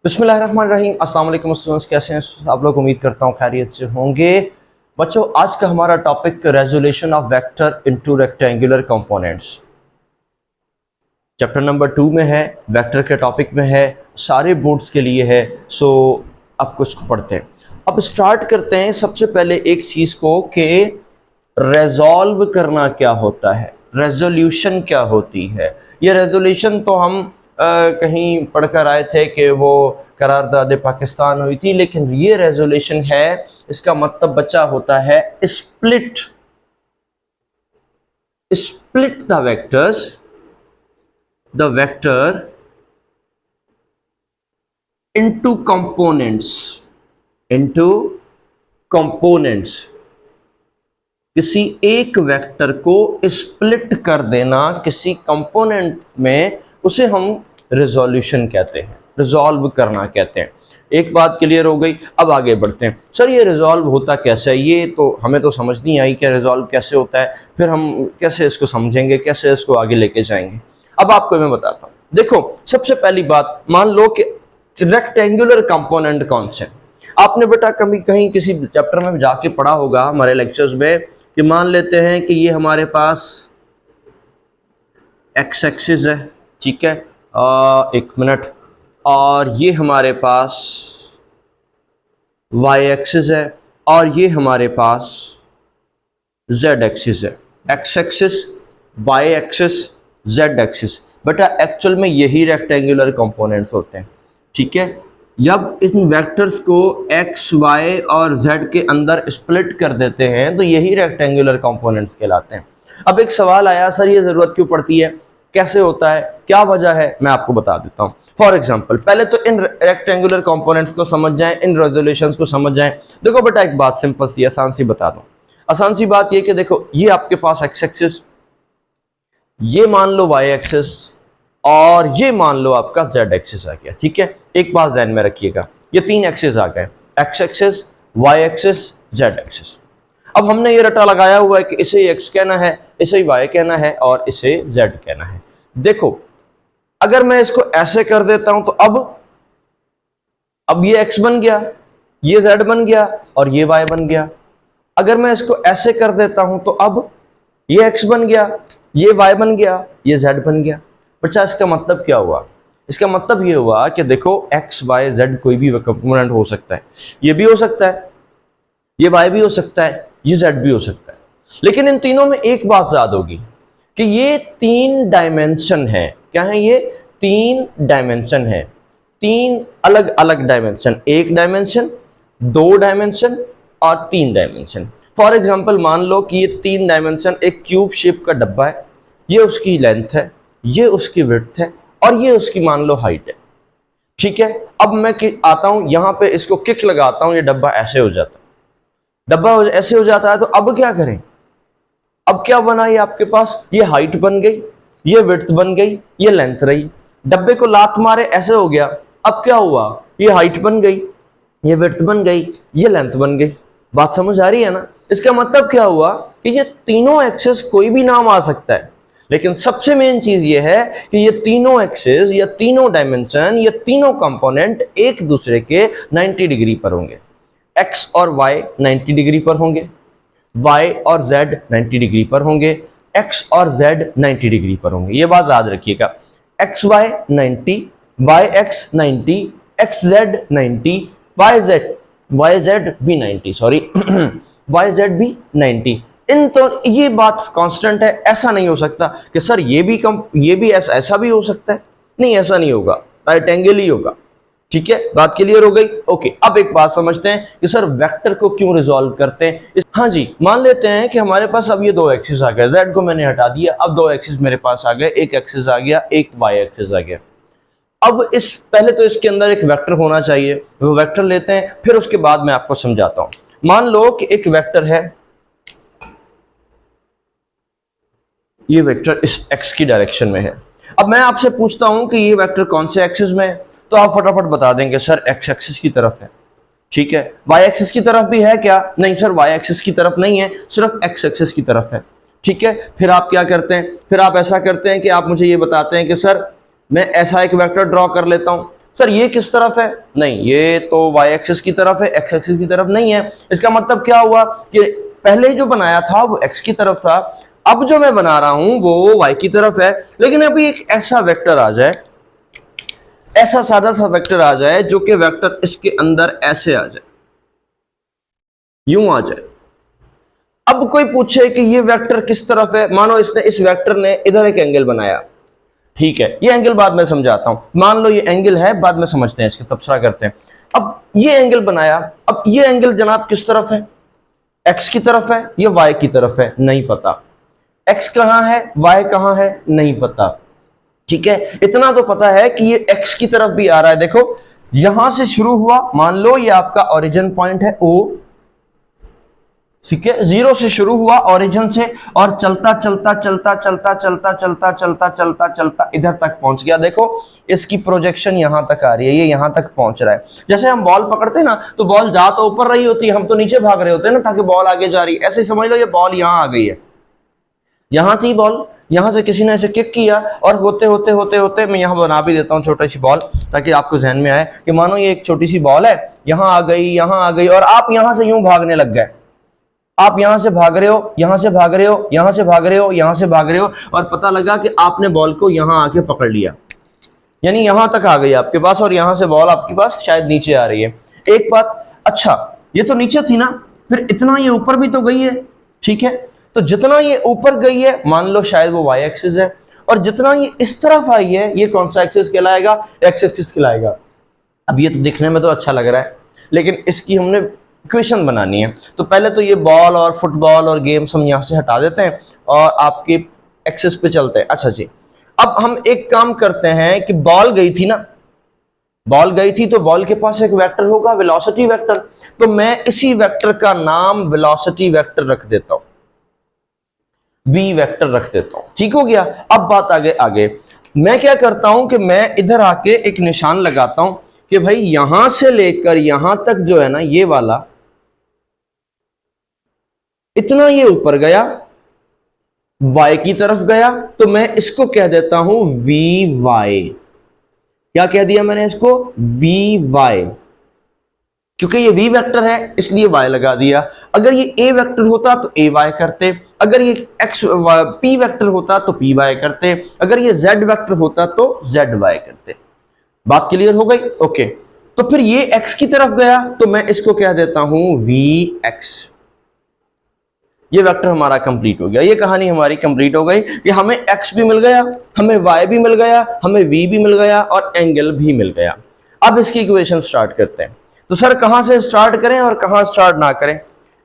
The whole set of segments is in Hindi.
बिस्मिल्लाहिर्रहमानिर्रहीम। अस्सलाम वालेकुम स्टूडेंट्स, कैसे हैं आप लोग? उम्मीद करता हूँ खैरियत से होंगे। बच्चों, आज का हमारा topic resolution of vector into rectangular components chapter number 2 में है, वेक्टर के टॉपिक में है, सारे बोर्ड्स के लिए है। सो अब कुछ पढ़ते हैं। अब स्टार्ट करते हैं सबसे पहले एक चीज़ को कि रेजॉल्व करना क्या होता है, रेजोल्यूशन क्या होती है। ये रेजोल्यूशन तो हम कहीं पढ़कर आए थे कि वो करारदाद पाकिस्तान हुई थी, लेकिन ये रेजोल्यूशन है, इसका मतलब बच्चा होता है split split the vector into components किसी एक वेक्टर को स्प्लिट कर देना किसी कंपोनेंट में, उसे हम रिजोल्यूशन कहते हैं, रिजॉल्व करना कहते हैं। एक बात क्लियर हो गई। अब आगे बढ़ते हैं। सर ये रिजॉल्व होता कैसे है? ये तो हमें तो समझ नहीं आई कि रिजॉल्व कैसे होता है, फिर हम कैसे इसको समझेंगे, कैसे इसको आगे लेके जाएंगे। अब आपको मैं बताता हूँ। देखो, सबसे पहली बात, मान लो कि रेक्टेंगुलर कंपोनेंट कौन से। आपने बेटा कभी कहीं किसी चैप्टर में जाके पढ़ा होगा हमारे लेक्चर्स में कि मान लेते हैं कि ये हमारे पास एक्स एक्सिस है, ठीक है, एक मिनट, और ये हमारे पास वाई एक्सिस है, और ये हमारे पास जेड एक्सिस है। X axis, Y axis, Z axis. बेटा एक्चुअल में यही रेक्टेंगुलर कंपोनेंट्स होते हैं, ठीक है। जब इन वेक्टर्स को एक्स, वाई और जेड के अंदर स्प्लिट कर देते हैं तो यही रेक्टेंगुलर कंपोनेंट्स कहलाते हैं। अब एक सवाल आया, सर ये जरूरत क्यों पड़ती है, कैसे होता है, क्या वजह है, मैं आपको बता देता हूँ। फॉर एग्जाम्पल, पहले तो इन रेक्टेंगुलर कंपोनेंट्स को समझ जाएं, इन रेजोल्यूशंस को समझ जाएं। देखो बेटा, एक बात सिंपल सी आसान सी बता दूं। आसान सी बात ये कि देखो, ये आपके पास एक्स एक्सिस, ये मान लो वाई एक्सिस, और ये मान लो आपका जेड एक्सिस आ गया, ठीक है। एक बात ध्यान में रखिएगा, ये तीन एक्सिस आ गए, X axis, Y axis, Z axis. अब हमने ये रटा लगाया हुआ है कि इसे एक्स कहना है, इसे वाई कहना है और इसे जेड कहना है। देखो, अगर मैं इसको ऐसे कर देता हूं तो अब ये एक्स बन गया, ये जेड बन गया और ये वाई बन गया। अगर मैं इसको ऐसे कर देता हूं तो अब ये एक्स बन गया, ये वाई बन गया, ये जेड बन गया। बच्चा, इसका मतलब क्या हुआ? इसका मतलब ये हुआ कि देखो, एक्स वाई जेड कोई भी कंपोनेंट हो सकता है, ये भी हो सकता है, ये वाई भी हो सकता है, ये जेड भी हो सकता है। लेकिन इन तीनों में एक बात याद होगी कि ये तीन डायमेंशन है। क्या है ये? तीन डायमेंशन है, तीन अलग अलग डायमेंशन, एक डायमेंशन, दो डायमेंशन और तीन डायमेंशन। फॉर एग्जाम्पल, मान लो कि ये तीन डायमेंशन एक क्यूब शेप का डब्बा है, ये उसकी लेंथ है, ये उसकी विड्थ है और ये उसकी मान लो हाइट है, ठीक है। अब मैं आता हूं यहां पे, इसको किक लगाता हूं, ये डब्बा ऐसे हो जाता है, डब्बा ऐसे हो जाता है। तो अब क्या करें? अब क्या बना? ये आपके पास ये हाइट बन गई, ये विड्थ बन गई, ये लेंथ रही। डब्बे को लात मारे ऐसे हो गया, अब क्या हुआ? ये हाइट बन गई, ये विड्थ बन गई, ये लेंथ बन गई। बात समझ आ रही है ना? इसका मतलब क्या हुआ कि ये तीनों एक्सेस कोई भी नाम आ सकता है, लेकिन सबसे मेन चीज ये है कि ये तीनों एक्सेस या तीनों डायमेंशन या तीनों कंपोनेंट एक दूसरे के 90 डिग्री पर होंगे। एक्स और वाई 90 डिग्री पर होंगे, वाई और जेड 90 डिग्री पर होंगे, एक्स और जेड 90 डिग्री पर होंगे। ये बात याद रखिएगा, X Y 90, Y X 90, X Z 90, Y Z भी 90, सॉरी वाई जेड भी 90। इन तो ये बात कांस्टेंट है, ऐसा नहीं हो सकता कि सर ये भी ऐसा भी हो सकता है। नहीं, ऐसा नहीं होगा, राइट एंगल ही होगा, ठीक है। बात क्लियर हो गई? ओके। अब एक बात समझते हैं कि सर वेक्टर को क्यों रिजॉल्व करते हैं। हाँ जी, मान लेते हैं कि हमारे पास अब ये दो एक्सिस आ गए, जेड को मैंने हटा दिया, अब दो एक्सिस मेरे पास आ गए, एक एक्सिस आ गया, एक वाई एक्सिस आ गया। अब इस पहले तो इसके अंदर एक वेक्टर होना चाहिए, वो वेक्टर लेते हैं, फिर उसके बाद मैं आपको समझाता हूं। मान लो कि एक वेक्टर है, ये वेक्टर इस एक्स की डायरेक्शन में है। अब मैं आपसे पूछता हूं कि ये वेक्टर कौन से एक्सिस में है, तो आप फटाफट बता देंगे सर एक्स एक्सिस की तरफ है, ठीक है। वाई एक्सिस की तरफ भी है क्या? नहीं सर, वाई एक्सिस की तरफ नहीं है, सिर्फ एक्स एक्सिस की तरफ है, ठीक है। फिर आप क्या करते हैं? फिर आप ऐसा करते हैं कि आप मुझे ये बताते हैं कि सर मैं ऐसा एक वेक्टर ड्रॉ कर लेता हूं, सर ये किस तरफ है? नहीं, ये तो y एक्सिस की तरफ है, x एक्सिस की तरफ नहीं है। इसका मतलब क्या हुआ कि पहले जो बनाया था वो x की तरफ था, अब जो मैं बना रहा हूं वो y की तरफ है। लेकिन अभी एक ऐसा वेक्टर आ जाए, ऐसा सादा सा वेक्टर आ जाए जो कि वेक्टर इसके अंदर ऐसे आ जाए, यूं आ जाए। अब कोई पूछे कि ये वेक्टर किस तरफ है, मानो इसने इस वेक्टर ने इधर एक एंगल बनाया, ठीक है, ये एंगल बाद में समझाता हूं। मान लो ये एंगल है, बाद में समझते हैं, इसके तबसरा करते हैं। अब ये एंगल बनाया, अब ये एंगल जनाब किस तरफ है? एक्स की तरफ है या वाई की तरफ है? नहीं पता। एक्स कहां है, वाई कहां है, नहीं पता। ठीक है, इतना तो पता है कि ये एक्स की तरफ भी आ रहा है। देखो यहां से शुरू हुआ, मान लो ये आपका ओरिजिन पॉइंट है ओ, ठीक है, जीरो से शुरू हुआ ओरिजिन से, और चलता चलता चलता चलता चलता चलता चलता चलता चलता इधर तक पहुंच गया। देखो इसकी प्रोजेक्शन यहां तक आ रही है, ये यहां तक पहुंच रहा है। जैसे हम बॉल पकड़ते हैं ना, तो बॉल जा तो ऊपर रही होती है, हम तो नीचे भाग रहे होते हैं ना ताकि बॉल आगे जा रही है। ऐसे समझ लो ये बॉल यहां आ गई है, यहां थी बॉल, यहां से किसी ने ऐसे किक किया, और होते होते होते होते मैं यहां बना भी देता हूं छोटी सी बॉल, ताकि आपको ध्यान में आए कि मानो ये एक छोटी सी बॉल है, यहां आ गई, यहां आ गई, और आप यहां से यूं भागने लग गए। आप यहां से भाग रहे हो, यहां से भाग रहे हो, यहां से भाग रहे हो, यहां से भाग रहे हो, और पता लगा कि आपने बॉल को यहां आके पकड़ लिया, यानी यहां तक आ गई आपके पास, और यहां से बॉल आपके पास शायद नीचे आ रही है। एक बात, अच्छा ये तो नीचे थी ना, फिर इतना ये ऊपर भी तो गई है, ठीक है, तो जितना ये ऊपर गई है मान लो शायद वो वाई एक्सिस है, और जितना ये इस तरफ आई है ये कौन सा एक्सिस कहलाएगा? एक्स एक्सिस कहलाएगा। अब ये तो दिखने में तो अच्छा लग रहा है, लेकिन इसकी हमने इक्वेशन बनानी है। तो पहले तो ये बॉल और फुटबॉल और गेम्स हम यहां से हटा देते हैं और आपके एक्सिस पे चलते हैं। अच्छा जी, अब हम एक काम करते हैं कि बॉल गई थी ना, बॉल गई थी तो बॉल के पास एक वेक्टर होगा, वेलोसिटी वेक्टर, तो मैं इसी वेक्टर का नाम वेलोसिटी वेक्टर रख देता हूं, वी वेक्टर रख देता हूं। ठीक हो गया। अब बात आगे आगे, मैं क्या करता हूं कि मैं इधर आके एक निशान लगाता हूं कि भाई यहां से लेकर यहां तक जो है ना, ये वाला इतना ये ऊपर गया, y की तरफ गया, तो मैं इसको कह देता हूं वी वाई। क्या कह दिया मैंने इसको? वी वाई, क्योंकि ये v वेक्टर है इसलिए y लगा दिया। अगर ये a वेक्टर होता तो a y करते, अगर ये x p वेक्टर होता तो p y करते, अगर ये z वेक्टर होता तो z y करते। बात क्लियर हो गई? ओके, तो फिर ये x की तरफ गया तो मैं इसको कह देता हूं vx। ये वेक्टर हमारा कंप्लीट हो गया, ये कहानी हमारी कंप्लीट हो गई कि हमें x भी मिल गया, हमें y भी मिल गया, हमें v भी मिल गया और एंगल भी मिल गया। अब इसकी इक्वेशन स्टार्ट करते हैं। तो सर कहां से स्टार्ट करें और कहां स्टार्ट ना करें?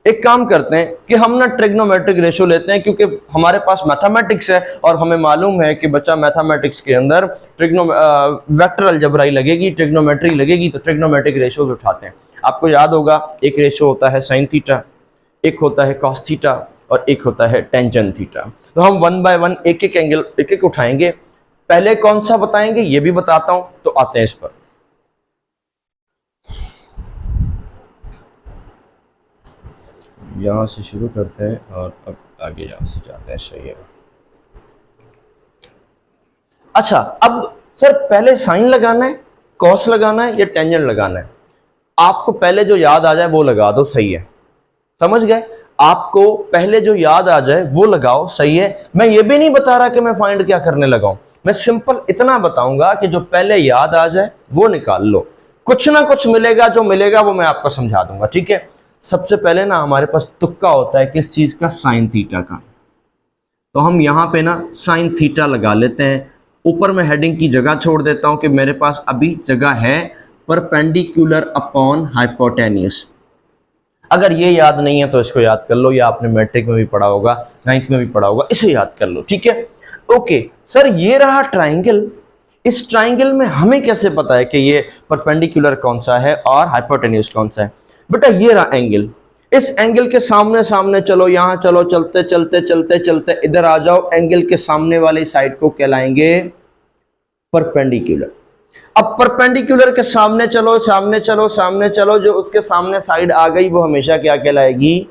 एक काम करते हैं कि हम ना ट्रिग्नोमेट्रिक रेशियो लेते हैं, क्योंकि हमारे पास मैथमेटिक्स है और हमें मालूम है कि बच्चा मैथमेटिक्स के अंदर वेक्टर अलजेब्राई लगेगी, ट्रिग्नोमेट्री लगेगी, तो ट्रिग्नोमेट्रिक रेशियोज उठाते हैं। आपको याद होगा एक रेशियो होता है साइन थीटा, एक होता है कॉस थीटा और एक होता है टेंजेंट थीटा। तो हम वन बाय वन एक एक एंगल एक एक उठाएंगे। पहले कौन सा बताएंगे ये भी बताता हूं, तो आते हैं इस पर। यहां से शुरू करते हैं और अब आगे यहां से जाते हैं। सही है। अच्छा, अब सर पहले साइन लगाना है, कॉस लगाना है या टेंजेंट लगाना है? आपको पहले जो याद आ जाए वो लगा दो, सही है। समझ गए? आपको पहले जो याद आ जाए वो लगाओ, सही है। मैं ये भी नहीं बता रहा कि मैं फाइंड क्या करने लगाऊं, मैं सिंपल इतना बताऊंगा कि जो पहले याद आ जाए वो निकाल लो। कुछ ना कुछ मिलेगा, जो मिलेगा वो मैं आपको समझा दूंगा, ठीक है। सबसे पहले ना हमारे पास तुक्का होता है किस चीज का? साइन थीटा का। तो हम यहां पे ना साइन थीटा लगा लेते हैं। ऊपर मैं हेडिंग की जगह छोड़ देता हूं कि मेरे पास अभी जगह है परपेंडिकुलर अपॉन हाइपोटेन्यूस। अगर ये याद नहीं है तो इसको याद कर लो, या आपने मैट्रिक में भी पढ़ा होगा, 9th में भी पढ़ा होगा, इसे याद कर लो, ठीक है। ओके सर, ये रहा ट्राइंगल। इस ट्राइंगल में हमें कैसे पता है कि ये परपेंडिकुलर कौन सा है और हाइपोटेन्यूस कौन सा है? बेटा ये रहा एंगल। इस एंगल के सामने सामने चलो, यहां चलो, चलते चलते चलते चलते इधर आ जाओ। एंगल के सामने वाली साइड को कहलाएंगे परपेंडिकुलर। अब परपेंडिकुलर के सामने चलो, सामने चलो, सामने चलो, जो उसके सामने साइड आ गई वो हमेशा क्या कहलाएगी?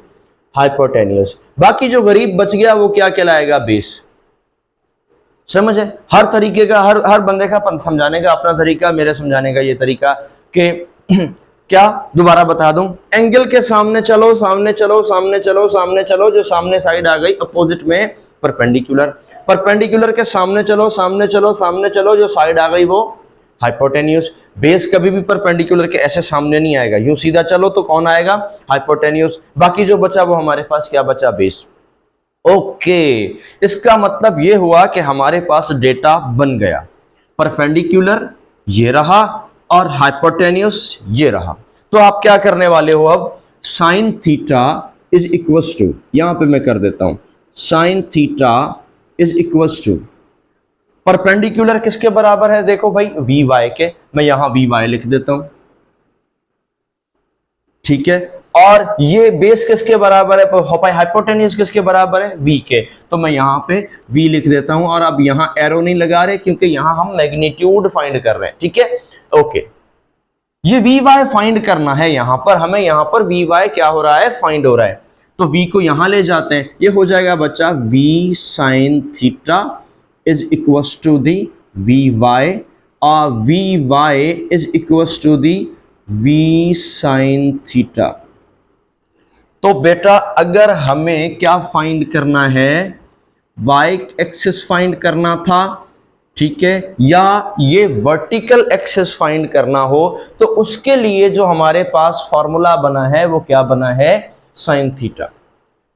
हाइपोटेन्यूस। बाकी जो गरीब बच गया वो क्या कहलाएगा? बेस। समझ है? हर तरीके का, हर बंदे का समझाने का अपना तरीका, मेरे समझाने का ये तरीका कि क्या दोबारा बता दूं, एंगल के सामने चलो, सामने चलो, सामने चलो, सामने चलो, जो सामने साइड आ गई अपोजिट में परपेंडिकुलर, परपेंडिकुलर के सामने चलो, सामने चलो, सामने चलो, जो साइड आ गई वो हाइपोटेन्यूज। बेस कभी भी परपेंडिकुलर के ऐसे सामने नहीं आएगा, यूं सीधा चलो तो कौन आएगा? हाइपोटेन्यूज। बाकी जो बचा वो हमारे पास क्या बचा? बेस। ओके, इसका मतलब ये हुआ कि हमारे पास डेटा बन गया, परपेंडिकुलर ये रहा और हाइपोटेन्यूस ये रहा। तो आप क्या करने वाले हो अब? Sine theta is equals to, यहां पे मैं कर देता हूं, sine theta is equals to perpendicular किसके बराबर है? देखो भाई, वी वाई के। मैं यहां वी वाई लिख देता हूं, ठीक है। और ये बेस किसके बराबर है? हाइपोटेन्यूज किसके बराबर है? वी के। तो मैं यहां पे वी लिख देता हूं, और अब यहां एरो नहीं लगा रहे क्योंकि यहां हम मैग्नीट्यूड फाइंड कर रहे हैं, ठीक है। ओके, ये वी वाई फाइंड करना है, यहां पर हमें, यहां पर वी वाई क्या हो रहा है? फाइंड हो रहा है। तो वी को यहां ले जाते हैं, ये हो जाएगा बच्चा v sine theta is equals to the v y, और v Y is equals to the v sine theta. तो बेटा अगर हमें क्या फाइंड करना है? वाई एक्सिस फाइंड करना था, ठीक है, या ये वर्टिकल एक्सिस फाइंड करना हो, तो उसके लिए जो हमारे पास फॉर्मूला बना है वो क्या बना है? Sine theta.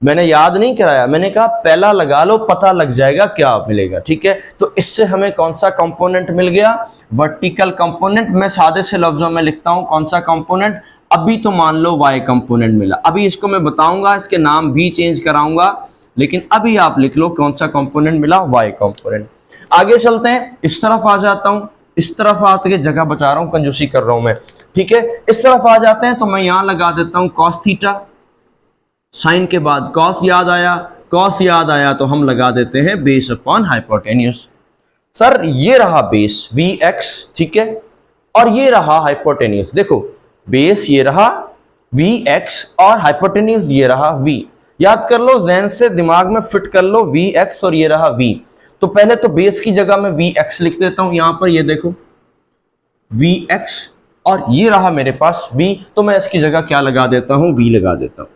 मैंने याद नहीं कराया, मैंने कहा पहला लगा लो, पता लग जाएगा क्या मिलेगा, ठीक है। तो इससे हमें कौन सा कंपोनेंट मिल गया? Vertical component. मैं सादे से लफ्जों में लिखता हूं, कौन सा कंपोनेंट? अभी तो मान लो वाई कंपोनेंट मिला, अभी इसको मैं बताऊंगा, इसके नाम भी चेंज कराऊंगा, लेकिन अभी आप लिख लो कौन सा कंपोनेंट मिला? Y component. आगे चलते हैं, इस तरफ आ जाता हूं, इस तरफ आके जगह बचा रहा हूं, कंजूसी कर रहा हूं मैं, ठीक है। इस तरफ आ जाते हैं तो मैं यहां लगा देता हूं कॉस थीटा, साइन के बाद कॉस याद आया, कॉस याद आया तो हम लगा देते हैं बेस अपॉन हाइपोटेन्यूज। सर ये रहा बेस वी एक्स, ठीक है, और ये रहा हाइपोटेन्यूज। देखो बेस ये रहा वी एक्स और हाइपोटेन्यूज ये रहा वी। याद कर लो, जहन से दिमाग में फिट कर लो, वी एक्स और ये रहा वी। तो पहले तो बेस की जगह मैं वी एक्स लिख देता हूं, यहां पर ये देखो वी एक्स, और ये रहा मेरे पास वी, तो मैं इसकी जगह क्या लगा देता हूं? वी लगा देता हूं,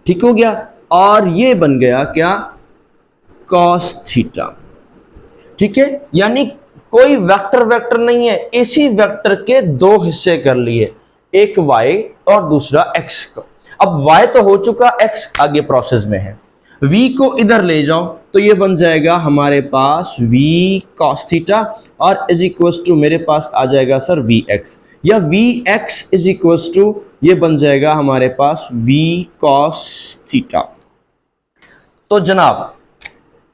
ठीक हो गया। और ये बन गया क्या? कॉस थीटा, ठीक है। यानी कोई वेक्टर वेक्टर नहीं है, इसी वेक्टर के दो हिस्से कर लिए, एक y और दूसरा x को। अब y तो हो चुका, x आगे प्रोसेस में है। v को इधर ले जाओ तो ये बन जाएगा हमारे पास v cos थीटा, और इज इक्वल्स टू मेरे पास आ जाएगा सर vx, या vx इज इक्वल्स टू ये बन जाएगा हमारे पास v cos थीटा। तो जनाब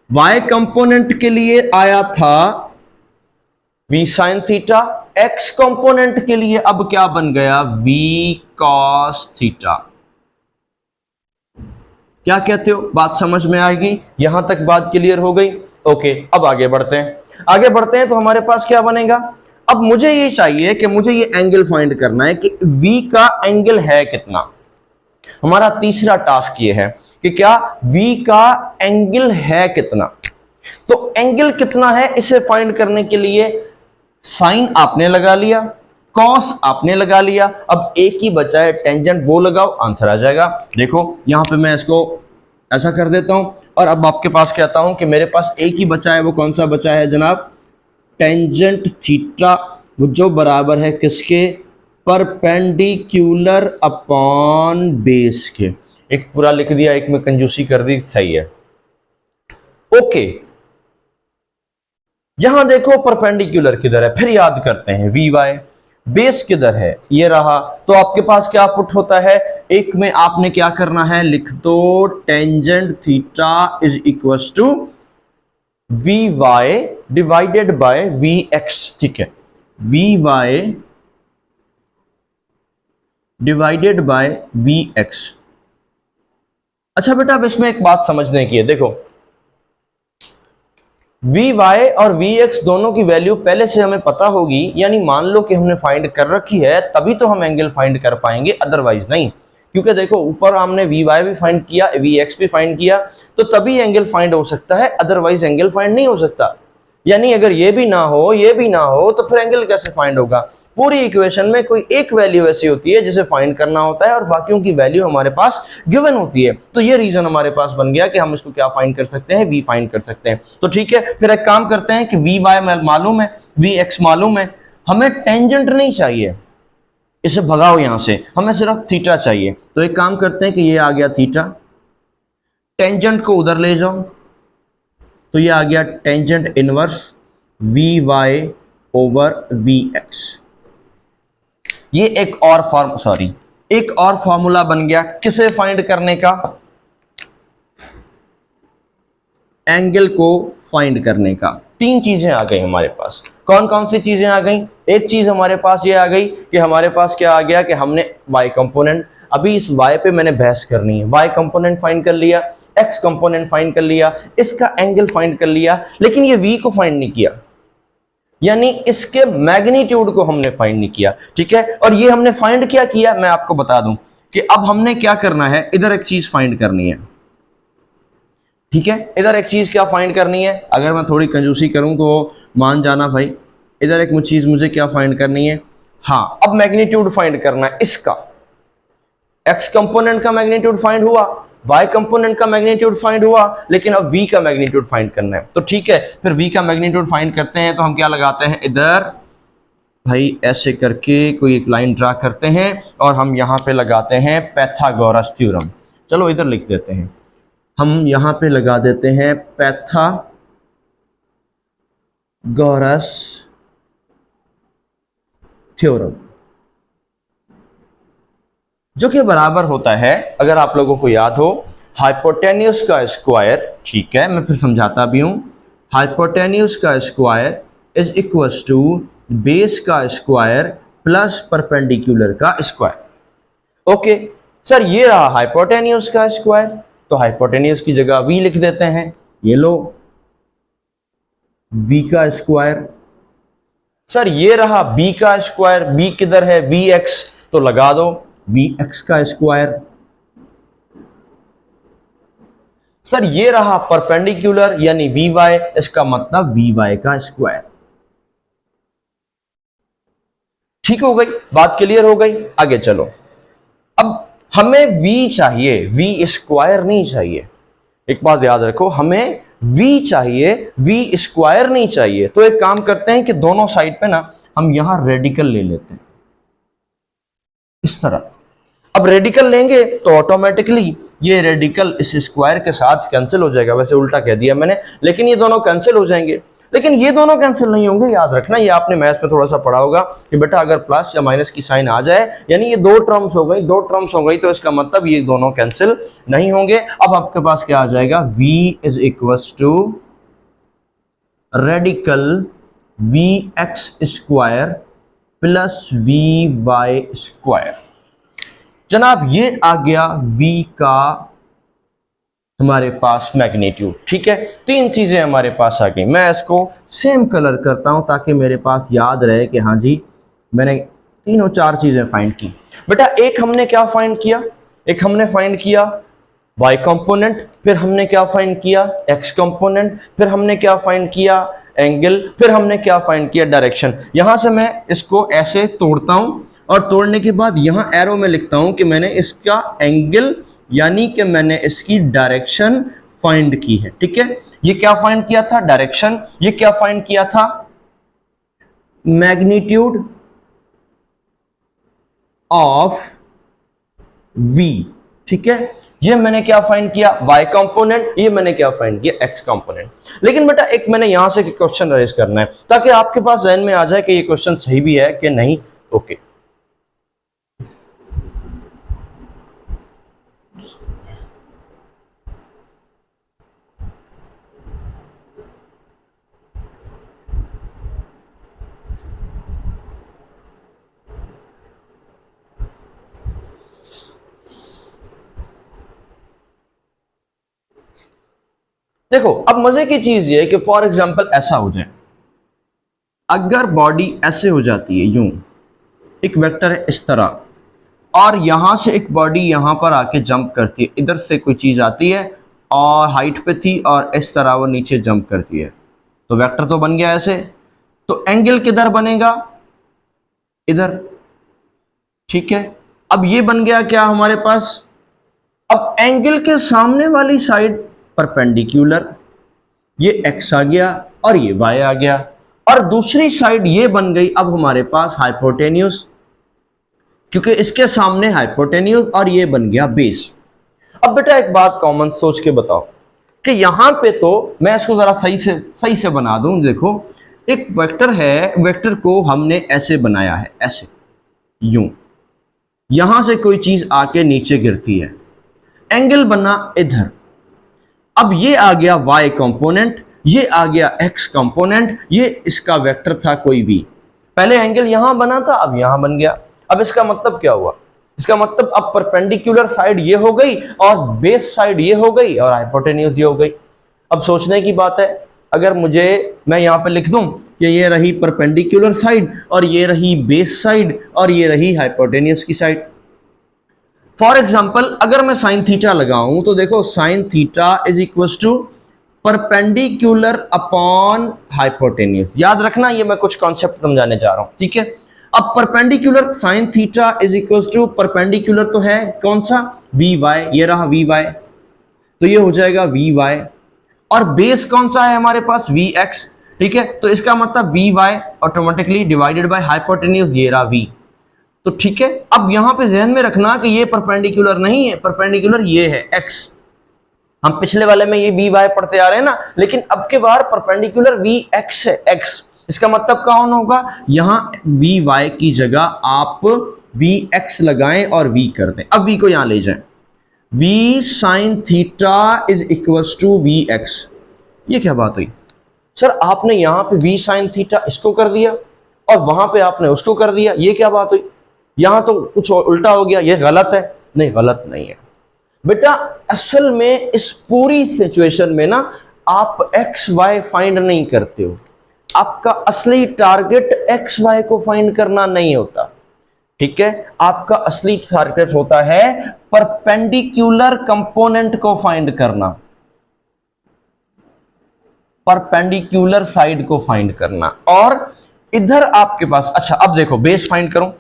y कंपोनेंट के लिए आया था v sin theta, x component के लिए अब क्या बन गया? v cos theta. क्या कहते हो? बात समझ में आएगी? यहां तक बात क्लियर हो गई? ओके, अब आगे बढ़ते हैं। आगे बढ़ते हैं तो हमारे पास क्या बनेगा? अब मुझे ये चाहिए कि मुझे ये एंगल फाइंड करना है कि v का एंगल है कितना। हमारा तीसरा टास्क ये है कि क्या v का एंगल है कितना। तो एंगल कितना है इसे फाइंड करने के लिए साइन आपने लगा लिया, कॉस आपने लगा लिया, अब एक ही बचा है टेंजेंट, वो लगाओ, आंसर आ जाएगा। देखो यहां पे मैं इसको ऐसा कर देता हूं, और अब आपके पास कहता हूं कि मेरे पास एक ही बचा है, वो कौन सा बचा है जनाब? टेंजेंट थीटा, जो बराबर है किसके? परपेंडिकुलर अपॉन बेस के। एक पूरा लिख दिया, एक में कंजूसी कर दी, सही है। ओके, यहां देखो परपेंडिकुलर किधर है, फिर याद करते हैं वी वाई। बेस किधर है? ये रहा। तो आपके पास क्या पुट होता है? एक में आपने क्या करना है? लिख दो tangent theta is equal to V Y divided by V X, ठीक है, V Y divided by V X. अच्छा बेटा, अब इसमें एक बात समझने की है, देखो वी वाई और वी एक्स दोनों की वैल्यू पहले से हमें पता होगी, यानी मान लो कि हमने फाइंड कर रखी है, तभी तो हम एंगल फाइंड कर पाएंगे, अदरवाइज नहीं। क्योंकि देखो ऊपर हमने वी वाई भी फाइंड किया, वी एक्स भी फाइंड किया, तो तभी एंगल फाइंड हो सकता है, अदरवाइज एंगल फाइंड नहीं हो सकता। यानी अगर ये भी ना हो, ये भी ना हो, तो फिर एंगल कैसे फाइंड होगा? पूरी इक्वेशन में कोई एक वैल्यू ऐसी होती है जिसे फाइंड करना होता है और बाकियों की वैल्यू हमारे पास गिवन होती है। तो ये रीजन हमारे पास बन गया कि हम इसको क्या फाइंड कर सकते हैं, वी फाइंड कर सकते हैं। तो ठीक है, फिर एक काम करते हैं कि वी वाई मालूम है, वी एक्स मालूम है, हमें टेंजेंट नहीं चाहिए, इसे भगाओ यहां से, हमें सिर्फ थीटा चाहिए। तो एक काम करते हैं कि ये आ गया थीटा, टेंजेंट को उधर ले जाओ, तो ये आ गया tangent inverse V Y over V X. ये एक और फॉर्मूला बन गया किसे फाइंड करने का? एंगल को फाइंड करने का। तीन चीजें आ गई हमारे पास। कौन कौन सी चीजें आ गई? एक चीज हमारे पास ये आ गई कि हमारे पास क्या आ गया कि हमने y कंपोनेंट, अभी इस y पे मैंने बहस करनी है, y कंपोनेंट फाइंड कर लिया, x कंपोनेंट फाइंड कर लिया, इसका एंगल फाइंड कर लिया, लेकिन ये v को फाइंड नहीं किया, यानी इसके मैग्नीट्यूड को हमने फाइंड नहीं किया। ठीक है, और ये हमने फाइंड क्या किया मैं आपको बता दूं कि अब हमने क्या करना है, इधर एक चीज फाइंड करनी है। ठीक है, इधर एक चीज क्या फाइंड करनी है, अगर मैं थोड़ी कंजूसी करूं तो मान जाना भाई, इधर एक चीज मुझे क्या फाइंड करनी है, हाँ अब मैग्नीट्यूड फाइंड करना है इसका। x कंपोनेंट का मैग्नीट्यूड फाइंड हुआ, y कंपोनेंट का मैग्नीट्यूड फाइंड हुआ, लेकिन अब v का मैग्नीट्यूड फाइंड करना है। तो ठीक है, फिर v का मैग्नीट्यूड फाइंड करते हैं, तो हम क्या लगाते हैं इधर भाई, ऐसे करके कोई एक लाइन ड्रा करते हैं और हम यहां पे लगाते हैं पैथागोरस थ्योरम। चलो इधर लिख देते हैं, हम यहां पे लगा देते हैं पैथागोरस थ्योरम, जो कि बराबर होता है, अगर आप लोगों को याद हो, हाइपोटेन्यूस का स्क्वायर। ठीक है, मैं फिर समझाता भी हूं, हाइपोटेन्यूस का square is equal to base का स्क्वायर प्लस परपेंडिकुलर का स्क्वायर। ओके सर, ये रहा हाइपोटेन्यूस का स्क्वायर, तो हाइपोटेन्यूस की जगह v लिख देते हैं, ये लो v का स्क्वायर। सर ये रहा b का स्क्वायर, b किधर है, vx, तो लगा दो vx का स्क्वायर। सर ये रहा परपेंडिकुलर यानी vy, इसका मतलब vy का स्क्वायर। ठीक हो गई बात, क्लियर हो गई? आगे चलो, अब हमें v चाहिए, v स्क्वायर नहीं चाहिए। एक बात याद रखो, हमें v चाहिए, v स्क्वायर नहीं चाहिए। तो एक काम करते हैं कि दोनों साइड पे ना हम यहां रेडिकल ले लेते हैं, इस तरह। अब रेडिकल लेंगे तो ऑटोमेटिकली ये रेडिकल इस स्क्वायर के साथ कैंसिल हो जाएगा, वैसे उल्टा कह दिया मैंने, लेकिन ये दोनों कैंसिल हो जाएंगे। लेकिन ये दोनों कैंसिल नहीं होंगे, याद रखना, ये आपने मैथ में थोड़ा सा पढ़ा होगा कि बेटा अगर प्लस या माइनस की साइन आ जाए, यानी ये दो टर्म्स हो गई, तो इसका मतलब ये दोनों कैंसिल नहीं होंगे। अब आपके पास क्या आ जाएगा, v is equal to radical vx square plus vy square. जनाब ये आ गया v का हमारे पास मैग्नीट्यूड। ठीक है, तीन चीजें हमारे पास आ गई। मैं इसको सेम कलर करता हूं ताकि मेरे पास याद रहे कि हाँ जी मैंने तीनों चार चीजें फाइंड की। बेटा एक हमने क्या फाइंड किया, एक हमने फाइंड किया y कंपोनेंट, फिर हमने क्या फाइंड किया x कंपोनेंट, फिर हमने क्या फाइंड किया एंगल, फिर हमने क्या फाइंड किया डायरेक्शन। यहां से मैं इसको ऐसे तोड़ता हूं और तोड़ने के बाद यहां एरो में लिखता हूं कि मैंने इसका एंगल यानी कि मैंने इसकी डायरेक्शन फाइंड की है। ठीक है, ये क्या फाइंड किया था, डायरेक्शन। ये क्या फाइंड किया था, मैग्नीट्यूड ऑफ v। ठीक है, ये मैंने क्या फाइंड किया, y कंपोनेंट, ये मैंने क्या फाइंड किया, x कंपोनेंट। लेकिन बेटा एक मैंने यहां से क्वेश्चन रेज करना है ताकि आपके पास जहन में आ जाए कि ये क्वेश्चन सही भी है कि नहीं। ओके देखो, अब मजे की चीज ये है कि फॉर एग्जांपल ऐसा हो जाए, अगर बॉडी ऐसे हो जाती है, यूं एक वेक्टर है इस तरह, और यहां से एक बॉडी यहां पर आके जंप करती है, इधर से कोई चीज आती है और हाइट पे थी और इस तरह वो नीचे जंप करती है, तो वेक्टर तो बन गया ऐसे। तो एंगल किधर बनेगा, इधर, ठीक है। अब ये बन गया क्या हमारे पास, अब एंगल के सामने वाली साइड परपेंडिकुलर, ये x आ गया और ये y आ गया, और दूसरी साइड ये बन गई अब हमारे पास हाइपोटेन्यूज, क्योंकि इसके सामने हाइपोटेन्यूज और ये बन गया बेस। अब बेटा एक बात कॉमन सोच के बताओ कि यहां पे तो मैं इसको जरा सही से बना दूं। देखो एक वेक्टर है, वेक्टर को हमने ऐसे बनाया है, ऐसे यूं, यहां से कोई चीज आके नीचे गिरती है, एंगल बना इधर। अब ये आ गया y कंपोनेंट, ये आ गया x कंपोनेंट, ये इसका वेक्टर था कोई भी, पहले एंगल यहां बना था अब यहां बन गया। अब इसका मतलब क्या हुआ, इसका मतलब अब परपेंडिकुलर साइड ये हो गई और बेस साइड ये हो गई और हाइपोटेन्यूज ये हो गई। अब सोचने की बात है, अगर मैं यहां पे लिख दूं कि ये रही परपेंडिकुलर साइड और ये रही बेस साइड और ये रही हाइपोटेन्यूज की साइड। फॉर एग्जाम्पल अगर मैं साइन थीटा लगाऊं तो देखो sine theta is equal to perpendicular upon hypotenuse. याद रखना ये मैं कुछ कॉन्सेप्ट समझाने जा रहा हूं, ठीक है। अब perpendicular sine theta is equal to perpendicular तो है कौन सा, वी वाई, ये रहा वी वाई, तो ये हो जाएगा वी वाई, और बेस कौन सा है हमारे पास, वी एक्स, ठीक है। तो इसका मतलब V Y automatically divided by hypotenuse, ये रहा वी। तो ठीक है, अब यहां पे ध्यान में रखना कि ये परपेंडिकुलर नहीं है, परपेंडिकुलर ये है एक्स। हम पिछले वाले में ये वी वाई पढ़ते आ रहे हैं ना, लेकिन अब के बार परपेंडिकुलर वी एक्स है, एक्स। इसका मतलब कौन होगा, यहां वी वाई की जगह आप वी एक्स लगाएं और वी कर दें। अब वी को यहां ले जाएं, V sine theta is equal to V X. ये क्या बात हुई सर, आपने यहां पे वी साइन थीटा इसको कर दिया और वहां पे आपने उसको कर दिया, ये क्या बात हुई, यहां तो कुछ उल्टा हो गया, ये गलत है। नहीं, गलत नहीं है बेटा, असल में इस पूरी सिचुएशन में ना आप एक्स वाई फाइंड नहीं करते हो, आपका असली टारगेट एक्स वाई को फाइंड करना नहीं होता, ठीक है। आपका असली टारगेट होता है परपेंडिकुलर कंपोनेंट को फाइंड करना, परपेंडिकुलर साइड को फाइंड करना। और इधर आपके पास, अच्छा अब देखो बेस फाइंड करूं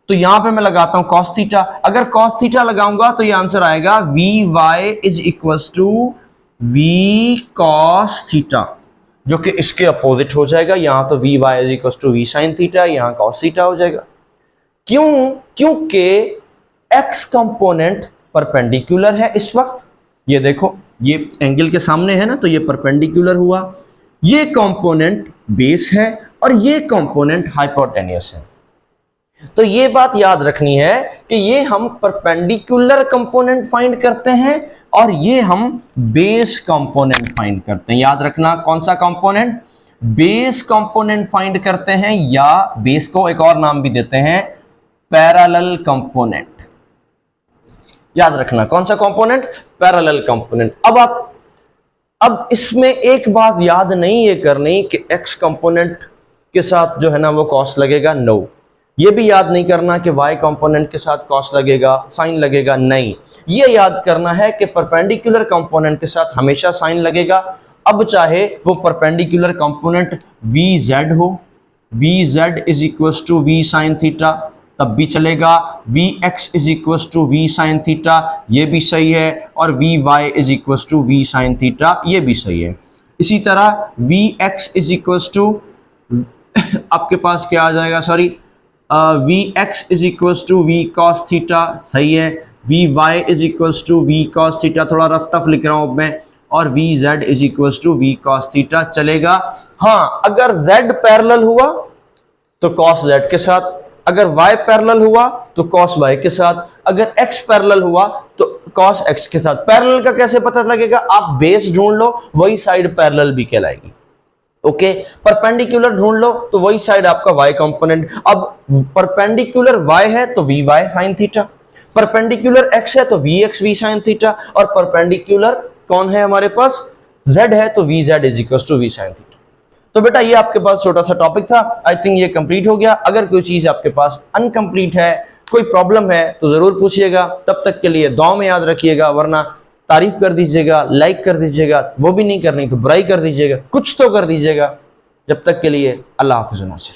तो यहां पे मैं लगाता हूं cos थीटा। अगर cos थीटा लगाऊंगा तो ये आंसर आएगा V Y is equal to V cos theta, जो कि इसके अपोजिट हो जाएगा। यहां तो V Y is equal to V sine theta, यहां cos थीटा हो जाएगा। क्यों, क्योंकि x कंपोनेंट परपेंडिकुलर है इस वक्त, ये देखो ये एंगल के सामने है ना, तो ये परपेंडिकुलर हुआ, ये कंपोनेंट बेस है और ये कंपोनेंट हाइपोटेन्यूस है। तो ये बात याद रखनी है कि ये हम परपेंडिकुलर कंपोनेंट फाइंड करते हैं और ये हम बेस कंपोनेंट फाइंड करते हैं। याद रखना कौन सा कंपोनेंट, बेस कंपोनेंट फाइंड करते हैं, या बेस को एक और नाम भी देते हैं पैरेलल कंपोनेंट। याद रखना कौन सा कंपोनेंट, पैरेलल कंपोनेंट। अब इसमें एक बात याद नहीं ये करनी कि x कंपोनेंट के साथ जो है ना वो कॉस लगेगा, नो। ये भी याद नहीं करना कि y कंपोनेंट के साथ कॉस लगेगा, साइन लगेगा, नहीं। ये याद करना है कि परपेंडिकुलर कंपोनेंट के साथ हमेशा साइन लगेगा। अब चाहे वो परपेंडिकुलर कंपोनेंट vz हो, vz is equal to V sine theta, तब भी चलेगा। vx is equal to V sine theta, ये भी सही है। और vy is equal to V sine theta, ये भी सही है। इसी तरह vx इज इक्वल टू आपके पास क्या आ जाएगा, sorry, vx is equal to V cos theta, सही है। vy is equal to V cos theta, थोड़ा रफ टफ लिख रहा हूं मैं, और vz is equal to V cos theta, चलेगा। हाँ, अगर z पैरेलल हुआ तो cos z के साथ, अगर y पैरेलल हुआ तो cos y के साथ, अगर x पैरेलल हुआ तो cos x के साथ। पैरेलल का कैसे पता लगेगा, आप बेस ढूंढ लो, वही साइड पैरेलल भी कहलाएगी। ओके, परपेंडिकुलर ढूंढ लो तो वही साइड आपका y कंपोनेंट। अब परपेंडिकुलर y है तो vy sin theta, perpendicular x है तो vx v sin थीटा, और परपेंडिकुलर कौन है हमारे पास, z है तो vz is equal to v sin theta. तो बेटा ये आपके पास छोटा सा टॉपिक था, आई थिंक ये कंप्लीट हो गया। अगर कोई चीज आपके पास अनकंप्लीट है कोई प्रॉब्लम है तो ज़रूर पूछिएगा। तब तक के लिए दुआ में याद रखिएगा, वरना तारीफ कर दीजिएगा, लाइक कर दीजिएगा, वो भी नहीं करनी तो बुराई कर दीजिएगा, कुछ तो कर दीजिएगा। जब तक के लिए अल्लाह हाफ़िज़ नासिर।